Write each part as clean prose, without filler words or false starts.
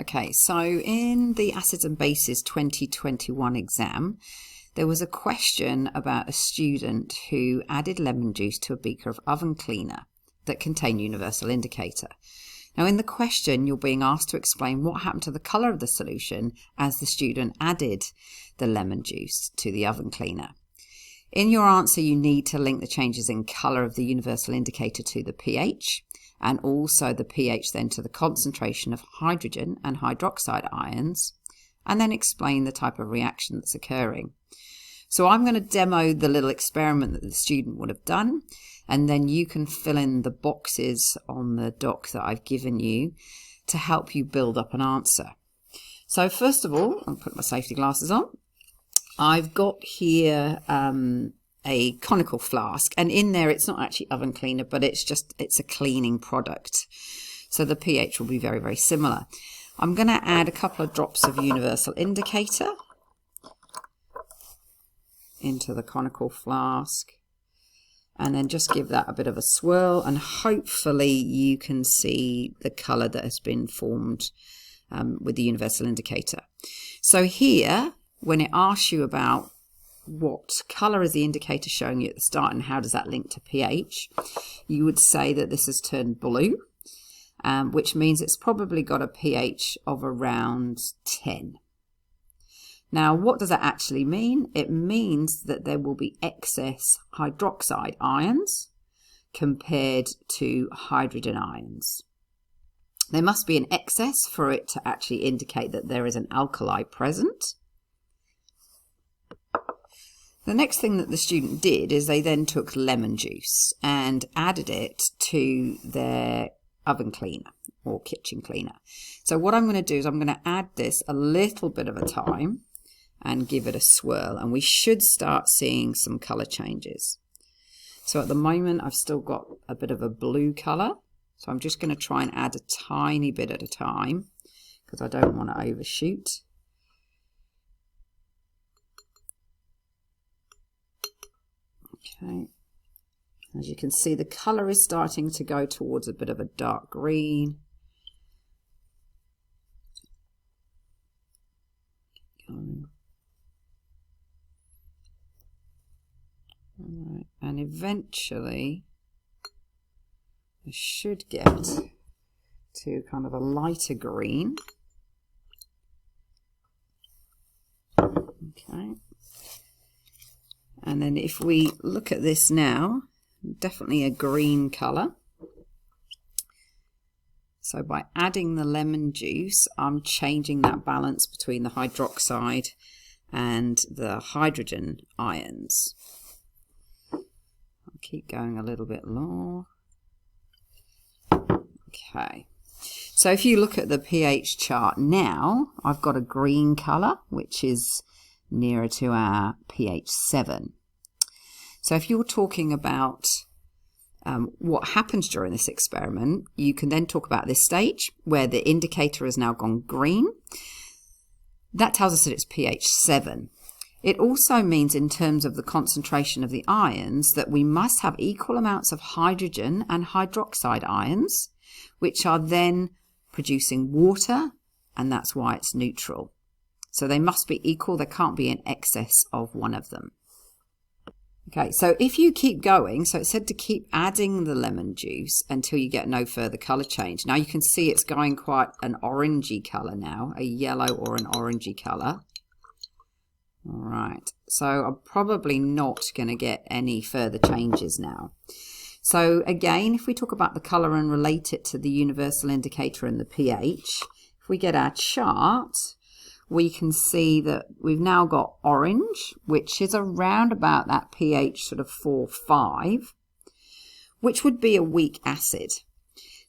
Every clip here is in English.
Okay, so in the Acids and Bases 2021 exam, there was a question about a student who added lemon juice to a beaker of oven cleaner that contained universal indicator. Now in the question, you're being asked to explain what happened to the colour of the solution as the student added the lemon juice to the oven cleaner. In your answer, you need to link the changes in colour of the universal indicator to the pH, and also the pH then to the concentration of hydrogen and hydroxide ions, and then explain the type of reaction that's occurring. So I'm going to demo the little experiment that the student would have done, and then you can fill in the boxes on the doc that I've given you to help you build up an answer. So first of all, I'll put my safety glasses on. I've got here a conical flask, and in there it's not actually oven cleaner, but it's a cleaning product. So the pH will be very, very similar. I'm going to add a couple of drops of universal indicator into the conical flask, and then just give that a bit of a swirl, and hopefully you can see the colour that has been formed with the universal indicator. So here, when it asks you about what colour is the indicator showing you at the start and how does that link to pH, you would say that this has turned blue, which means it's probably got a pH of around 10. Now, what does that actually mean? It means that there will be excess hydroxide ions compared to hydrogen ions. There must be an excess for it to actually indicate that there is an alkali present. The next thing that the student did is they then took lemon juice and added it to their oven cleaner or kitchen cleaner. So what I'm going to do is I'm going to add this a little bit at a time and give it a swirl, and we should start seeing some colour changes. So at the moment I've still got a bit of a blue colour, so I'm just going to try and add a tiny bit at a time because I don't want to overshoot. Okay, as you can see, the colour is starting to go towards a bit of a dark green. Alright, and eventually I should get to kind of a lighter green. Okay. And then if we look at this now, definitely a green colour. So by adding the lemon juice, I'm changing that balance between the hydroxide and the hydrogen ions. I'll keep going a little bit more. Okay. So if you look at the pH chart now, I've got a green colour, which is nearer to our pH 7. So if you're talking about what happens during this experiment, you can then talk about this stage where the indicator has now gone green. That tells us that it's pH 7. It also means, in terms of the concentration of the ions, that we must have equal amounts of hydrogen and hydroxide ions, which are then producing water, and that's why it's neutral. So they must be equal, there can't be an excess of one of them. Okay, so if you keep going, so it said to keep adding the lemon juice until you get no further colour change. Now you can see it's going quite an orangey colour now, a yellow or an orangey colour. All right, so I'm probably not going to get any further changes now. So again, if we talk about the colour and relate it to the universal indicator and the pH, if we get our chart, we can see that we've now got orange, which is around about that pH sort of 4-5, which would be a weak acid.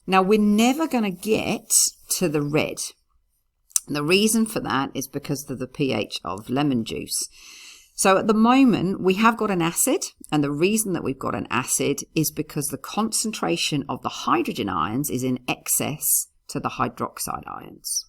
Now we're never going to get to the red. And the reason for that is because of the pH of lemon juice. So at the moment we have got an acid, and the reason that we've got an acid is because the concentration of the hydrogen ions is in excess to the hydroxide ions.